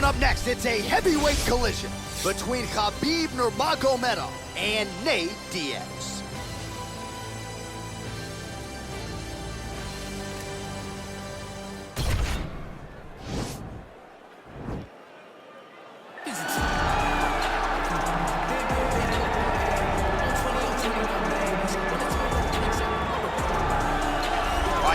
Coming up next, it's a heavyweight collision between Khabib Nurmagomedov and Nate Diaz.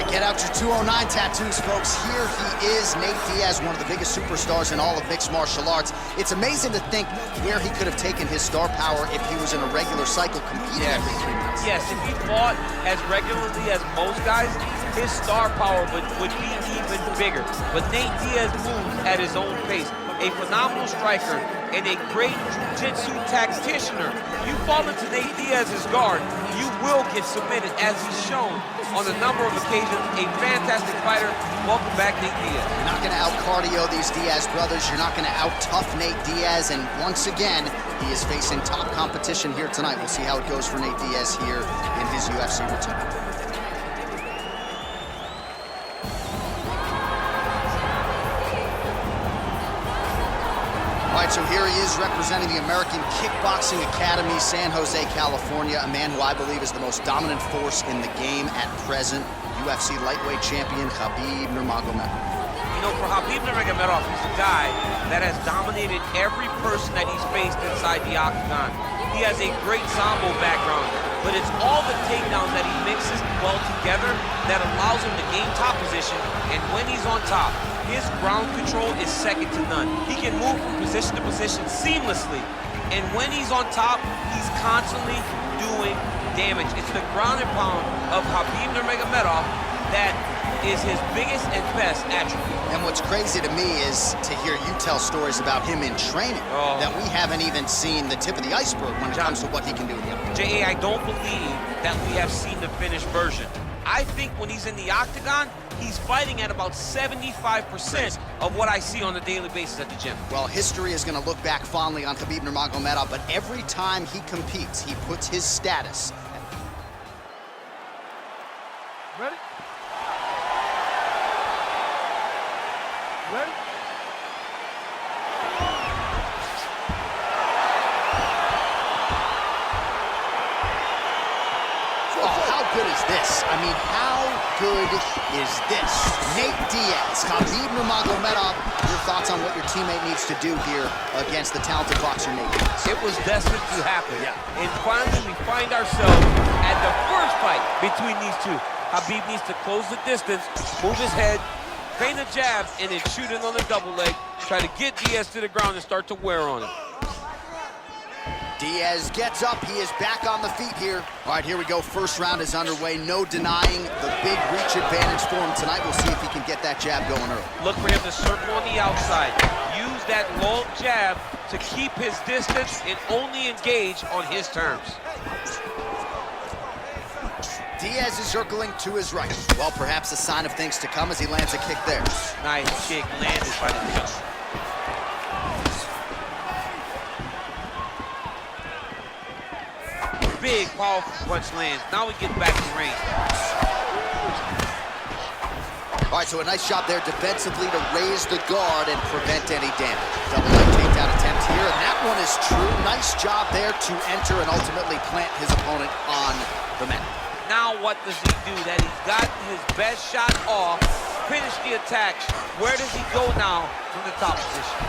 Get out your 209 tattoos, folks. Here he is, Nate Diaz, one of the biggest superstars in all of mixed martial arts. It's amazing to think where he could have taken his star power if he was in a regular cycle competing every 3 months. Yes, if he fought as regularly as most guys, his star power would be even bigger. But Nate Diaz moves at his own pace. A phenomenal striker and a great jiu-jitsu tacticianer. You fall into Nate Diaz's guard, you will get submitted, as he's shown on a number of occasions. A fantastic fighter. Welcome back, Nate Diaz. You're not going to out-cardio these Diaz brothers. You're not going to out-tough Nate Diaz. And once again, he is facing top competition here tonight. We'll see how it goes for Nate Diaz here in his UFC return. All right, so here he is representing the American Kickboxing Academy, San Jose, California, a man who I believe is the most dominant force in the game at present, UFC lightweight champion Khabib Nurmagomedov. You know, for Khabib Nurmagomedov, he's a guy that has dominated every person that he's faced inside the octagon. He has a great sambo background, but it's all the takedowns that he mixes well together that allows him to gain top position, and when he's on top, his ground control is second to none. He can move from position to position seamlessly. And when he's on top, he's constantly doing damage. It's the ground and pound of Khabib Nurmagomedov that is his biggest and best attribute. And what's crazy to me is to hear you tell stories about him in training that we haven't even seen the tip of the iceberg when it comes to what he can do in the octagon. J.A., I don't believe that we have seen the finished version. I think when he's in the octagon, he's fighting at about 75% of what I see on a daily basis at the gym. Well, history is going to look back fondly on Khabib Nurmagomedov, but every time he competes, he puts his status. Ready? Ready? Good is this? I mean, how good is this? Nate Diaz, Khabib Nurmagomedov, your thoughts on what your teammate needs to do here against the talented boxer Nate Diaz? It was destined to happen. Yeah. And finally, we find ourselves at the first fight between these two. Khabib needs to close the distance, move his head, feint a jab, and then shoot it on the double leg, try to get Diaz to the ground and start to wear on him. Diaz gets up, he is back on the feet here. All right, here we go, first round is underway. No denying the big reach advantage for him tonight. We'll see if he can get that jab going early. Look for him to circle on the outside. Use that long jab to keep his distance and only engage on his terms. Diaz is circling to his right. Well, perhaps a sign of things to come as he lands a kick there. Nice kick landed by the jump. Big, powerful punch lands. Now we get back to range. All right, so a nice shot there defensively to raise the guard and prevent any damage. Double leg takedown attempt here, and that one is true. Nice job there to enter and ultimately plant his opponent on the mat. Now what does he do? That he's got his best shot off, finish the attack. Where does he go now from the top position?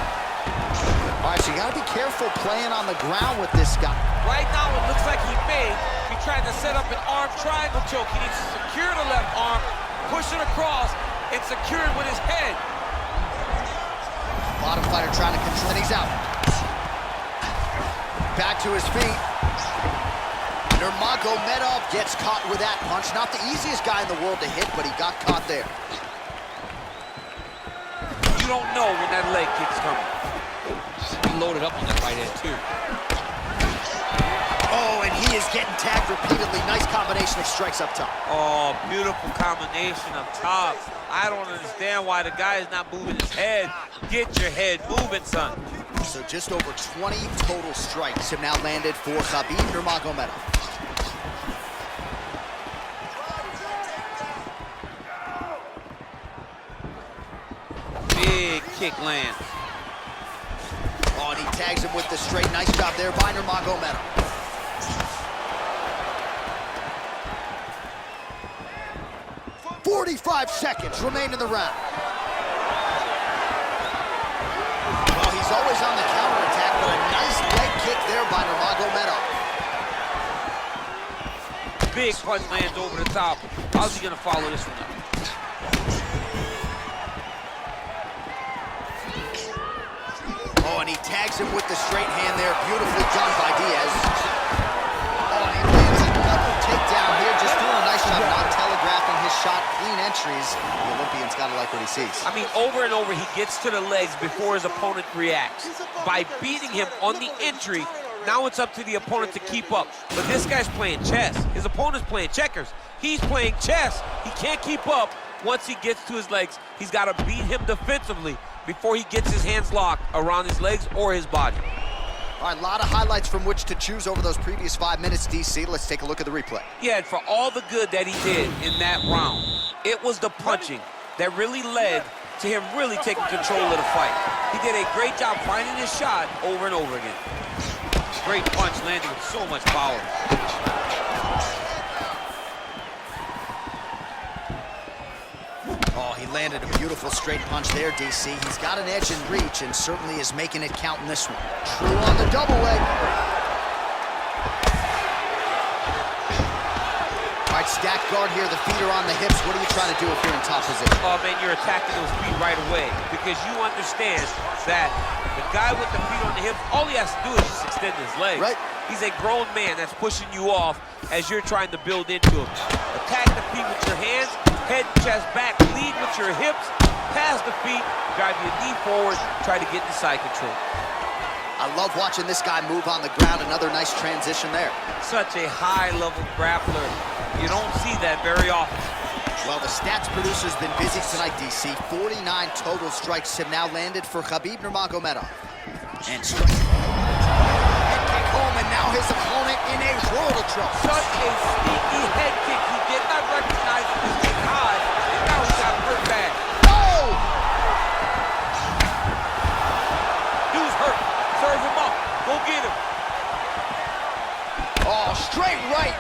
All right, so you gotta be careful playing on the ground with this guy. Right now, it looks like he may be trying to set up an arm triangle choke. He needs to secure the left arm, push it across, and secure it with his head. Bottom fighter trying to control, and he's out. Back to his feet. Nurmagomedov gets caught with that punch. Not the easiest guy in the world to hit, but he got caught there. You don't know when that leg kick's coming. He loaded up on that right hand, too. Oh, and he is getting tagged repeatedly. Nice combination of strikes up top. Oh, beautiful combination up top. I don't understand why the guy is not moving his head. Get your head moving, son. So just over 20 total strikes have now landed for Khabib Nurmagomedov. Big kick lands. tags him with the straight. Nice job there by Nurmagomedov. "45 seconds remain in the round." Well, he's always on the counterattack, but a nice leg kick there by Nurmagomedov. Big punch lands over the top. How's he gonna follow this one up? Oh, and he tags him with the straight hand there. Beautifully done by Diaz. Oh, and he lands another takedown here. Just doing a nice job not telegraphing his shot. Clean entries. The Olympian's gotta like what he sees. I mean, over and over, he gets to the legs before his opponent reacts. By beating him on the entry, now it's up to the opponent to keep up. But this guy's playing chess. His opponent's playing checkers. He's playing chess. He can't keep up. Once he gets to his legs, he's got to beat him defensively before he gets his hands locked around his legs or his body. All right, a lot of highlights from which to choose over those previous 5 minutes, DC. Let's take a look at the replay. Yeah, and for all the good that he did in that round, it was the punching that really led to him really taking control of the fight. He did a great job finding his shot over and over again. Great punch landing with so much power. Oh, he landed a beautiful straight punch there, DC. He's got an edge in reach and certainly is making it count in this one. True on the double leg. All right, stack guard here. The feet are on the hips. What are you trying to do if you're in top position? Oh, man, you're attacking those feet right away because you understand that the guy with the feet on the hips, all he has to do is just extend his legs. Right. He's a grown man that's pushing you off as you're trying to build into him. Attack the feet with your hands, head, chest, back, lead with your hips, pass the feet, drive your knee forward, try to get the side control. I love watching this guy move on the ground. Another nice transition there. Such a high-level grappler. You don't see that very often. Well, the stats producer's been busy tonight, DC. 49 total strikes have now landed for Khabib Nurmagomedov. And strike. Head kick home, and now his opponent in a world of trouble. Such a sneaky head kick. He did not recognize it was getting high, and now he's got hurt bad. Oh! Dude's hurt. Serve him up. Go get him. Oh, straight right.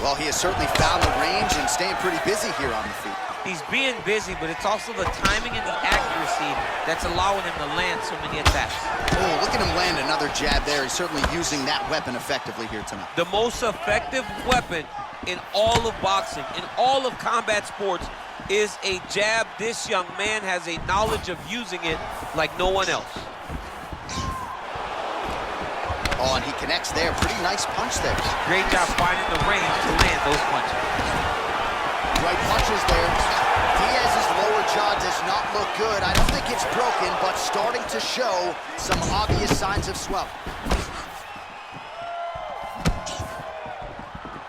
Well, he has certainly found the range and staying pretty busy here on the feet. He's being busy, but it's also the timing and the accuracy that's allowing him to land so many attacks. Oh, look at him land another jab there. He's certainly using that weapon effectively here tonight. The most effective weapon in all of boxing, in all of combat sports, is a jab. This young man has a knowledge of using it like no one else. Oh, and he connects there. Pretty nice punch there. Great job finding the range to land those punches. Right punches there. Diaz's lower jaw does not look good. I don't think it's broken, but starting to show some obvious signs of swelling.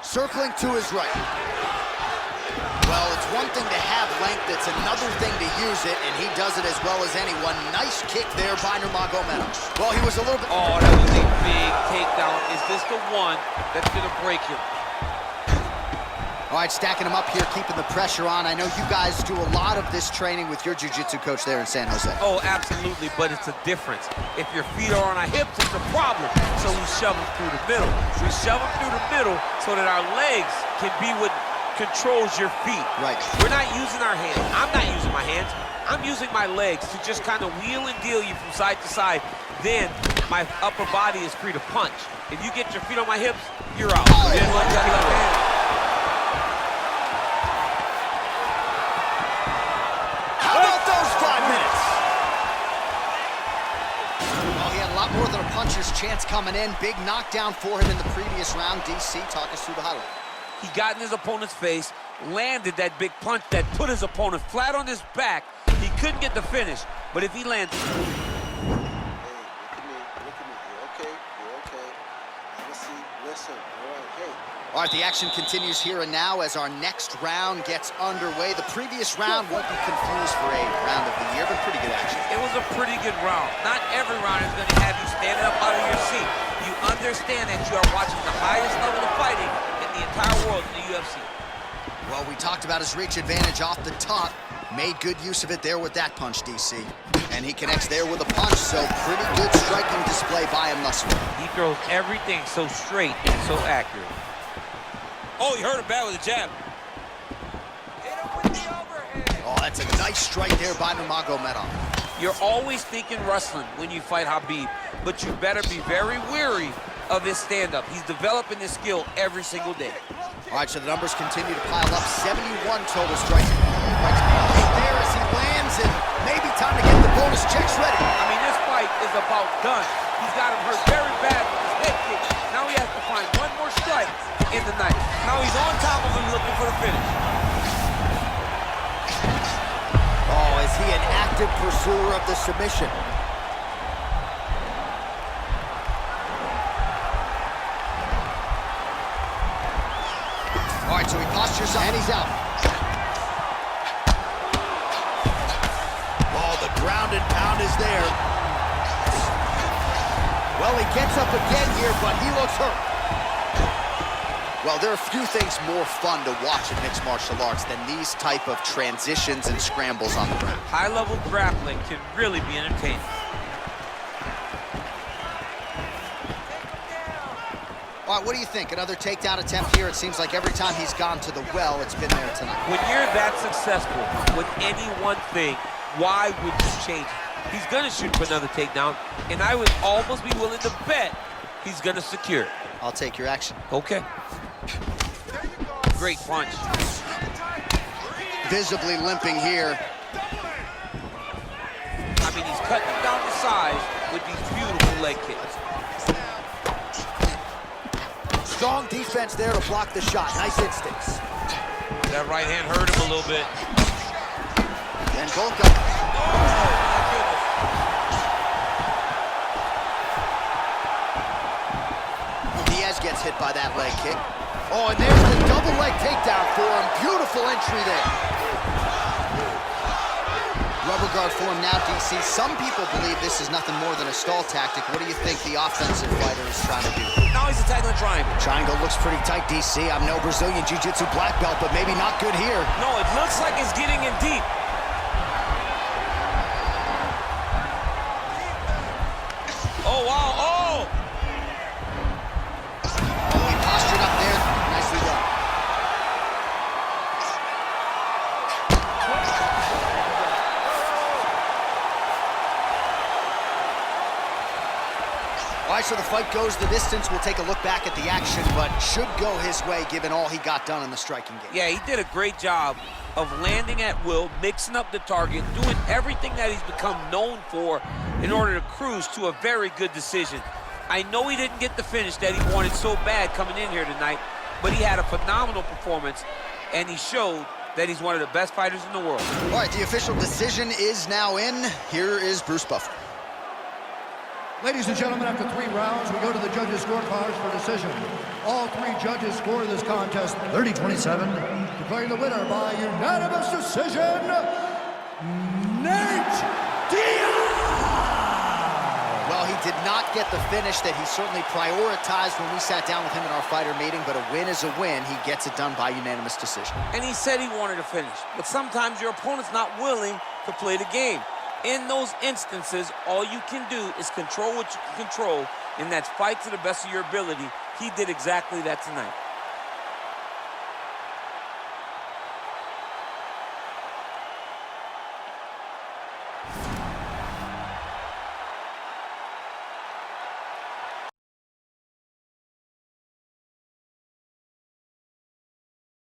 Circling to his right. Well, it's one thing to have length, it's another thing to use it, and he does it as well as anyone. Nice kick there by Nurmagomedov. Well, he was a little bit... Oh, that was a big takedown. Is this the one that's going to break him? All right, stacking him up here, keeping the pressure on. I know you guys do a lot of this training with your jiu-jitsu coach there in San Jose. Oh, absolutely, but it's a difference. If your feet are on our hips, it's a problem. So we shove them through the middle. We shove them through the middle so that our legs can be what controls your feet. Right. We're not using our hands. I'm not using my hands. I'm using my legs to just kind of wheel and deal you from side to side. Then my upper body is free to punch. If you get your feet on my hips, you're out. Oh, Then lunge out of left hand. How about those 5 minutes? Well, he had a lot more than a puncher's chance coming in. Big knockdown for him in the previous round. DC, talk us through the highlight. He got in his opponent's face, landed that big punch that put his opponent flat on his back. He couldn't get the finish, but if he lands... Hey, look at me. You're okay. You're okay. Have a seat. Listen. All right. Hey. All right, the action continues here and now as our next round gets underway. The previous round won't be confused for a round of the year, but pretty good action. It was a pretty good round. Not every round is going to have you standing up out of your seat. You understand that you are watching the highest level of fighting in the entire world in the UFC. Well, we talked about his reach advantage off the top. Made good use of it there with that punch, DC. And he connects there with a punch, so pretty good striking display by him thus far. He throws everything so straight and so accurate. Oh, he hurt him bad with a jab. Hit him with the overhead. Oh, that's a nice strike there by Nurmagomedov. You're always thinking wrestling when you fight Khabib, but you better be very wary of his stand-up. He's developing this skill every single day. All right, so the numbers continue to pile up. 71 total strikes. There as he lands, and maybe time to get the bonus checks ready. I mean, this fight is about done. He's got him hurt very bad with his head kick. Now he has to find one more strike in the night. Now he's on top of him looking for the finish. Oh, is he an active pursuer of the submission? All right, so he postures up, and he's out. Oh, the ground and pound is there. Well, he gets up again here, but he looks hurt. Well, there are few things more fun to watch in mixed martial arts than these type of transitions and scrambles on the ground. High-level grappling can really be entertaining. All right, what do you think? Another takedown attempt here. It seems like every time he's gone to the well, it's been there tonight. When you're that successful with any one thing, why would you change it? He's gonna shoot for another takedown, and I would almost be willing to bet he's gonna secure it. I'll take your action. Okay. Great punch. Visibly limping here. I mean, he's cutting him down to size with these beautiful leg kicks. Strong defense there to block the shot. Nice instincts. That right hand hurt him a little bit. And Volkov. Oh, my goodness. Diaz gets hit by that leg kick. Oh, and there's the double leg takedown for him. Beautiful entry there. Rubber guard for him now, DC. Some people believe this is nothing more than a stall tactic. What do you think the offensive fighter is trying to do? Now he's attacking the triangle. Triangle looks pretty tight, DC. I'm no Brazilian Jiu-Jitsu black belt, but maybe not good here. No, it looks like it's getting in deep. Oh, wow, oh! Oh, he postured up there. Nicely done. All right, so the fight goes the distance. We'll take a look back at the action, but should go his way given all he got done in the striking game. Yeah, he did a great job of landing at will, mixing up the target, doing everything that he's become known for in order to cruise to a very good decision. I know he didn't get the finish that he wanted so bad coming in here tonight, but he had a phenomenal performance, and he showed that he's one of the best fighters in the world. All right, the official decision is now in. Here is Bruce Buffer. Ladies and gentlemen, after 3 rounds, we go to the judges' scorecards for decision. All 3 judges score this contest 30-27, declaring the winner by unanimous decision, Nate Diaz! Well, he did not get the finish that he certainly prioritized when we sat down with him in our fighter meeting, but a win is a win. He gets it done by unanimous decision. And he said he wanted to finish, but sometimes your opponent's not willing to play the game. In those instances, all you can do is control what you can control, and that's fight to the best of your ability. He did exactly that tonight.